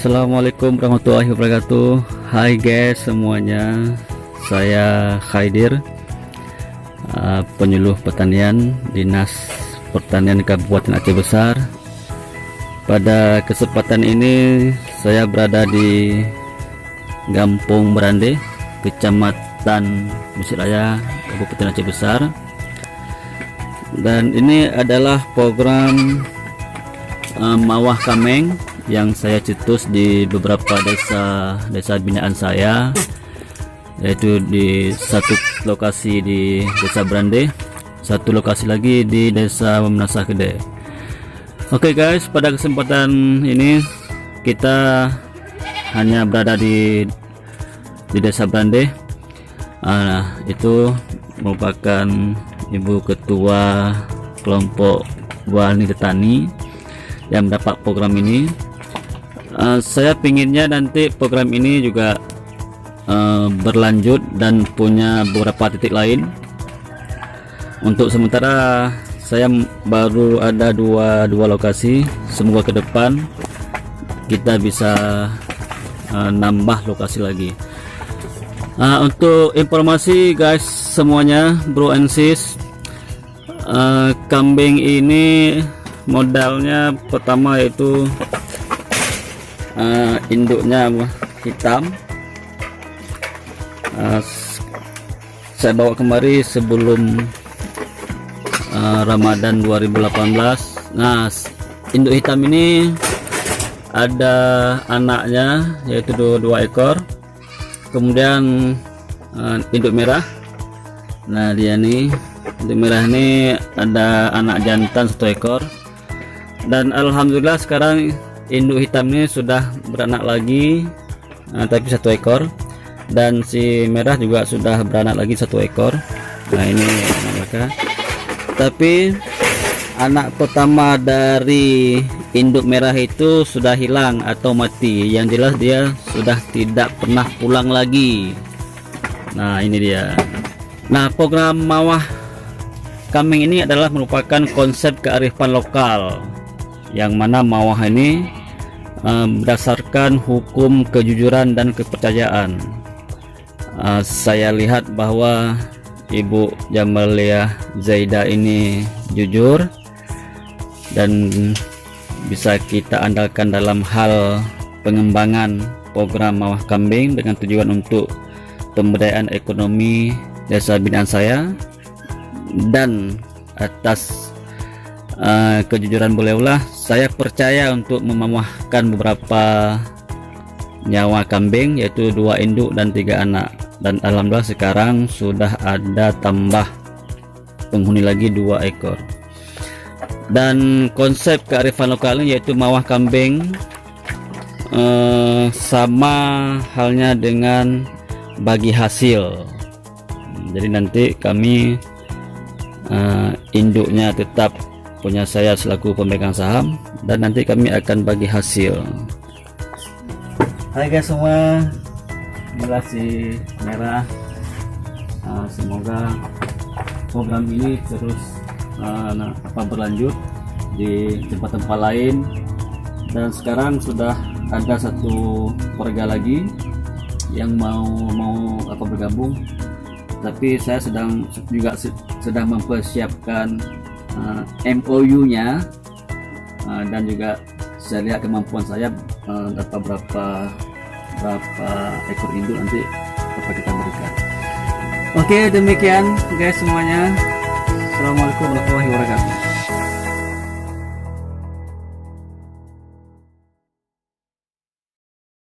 Assalamualaikum warahmatullahi wabarakatuh. Hai guys semuanya, saya Khaidir, penyuluh pertanian Dinas Pertanian Kabupaten Aceh Besar. Pada kesempatan ini saya berada di Gampung Berande, Kecamatan Mesir Raya, Kabupaten Aceh Besar. Dan ini adalah program Mawah Kameng yang saya cetus di beberapa desa binaan saya, yaitu di satu lokasi di Desa Berande, satu lokasi lagi di Desa Menasah Gede. Oke guys, pada kesempatan ini kita hanya berada di Desa Berande. Itu merupakan Ibu Ketua kelompok Wani Tani yang mendapat program ini. Saya pinginnya nanti program ini juga berlanjut dan punya beberapa titik lain. Untuk sementara saya baru ada dua lokasi. Semoga ke depan kita bisa nambah lokasi lagi. Untuk informasi guys semuanya, bro and sis, kambing ini modalnya pertama yaitu induknya hitam. Saya bawa kemari sebelum Ramadan 2018. Nah, induk hitam ini ada anaknya yaitu dua ekor. Kemudian induk merah. Nah, dia nih induk merah ini ada anak jantan 1 ekor. Dan alhamdulillah sekarang induk hitam ini sudah beranak lagi, tapi 1 ekor, dan si merah juga sudah beranak lagi 1 ekor. Nah, ini anak mereka. Tapi anak pertama dari induk merah itu sudah hilang atau mati. Yang jelas dia sudah tidak pernah pulang lagi. Nah, ini dia. Nah, program Mawah Kameng ini adalah merupakan konsep kearifan lokal, yang mana Mawah ini berdasarkan hukum kejujuran dan kepercayaan. Saya lihat bahwa Ibu Jamaliah Zaida ini jujur dan bisa kita andalkan dalam hal pengembangan program Mawah Kambing dengan tujuan untuk pemberdayaan ekonomi desa binaan saya. Dan atas kejujuran beliaulah saya percaya untuk memamahkan beberapa nyawa kambing, yaitu 2 induk dan 3 anak. Dan alhamdulillah sekarang sudah ada tambah penghuni lagi 2 ekor. Dan konsep kearifan lokal ini yaitu Mawah Kambing sama halnya dengan bagi hasil. Jadi nanti kami induknya tetap punya saya selaku pemegang saham, dan nanti kami akan bagi hasil. Hai guys semua, inilah si merah. Semoga program ini terus berlanjut di tempat-tempat lain. Dan sekarang sudah ada 1 warga lagi yang mau bergabung, tapi saya sedang mempersiapkan MOU-nya, dan juga saya lihat kemampuan saya dapat berapa ekor induk nanti dapat kita berikan. Oke, demikian guys semuanya. Assalamualaikum warahmatullahi wabarakatuh.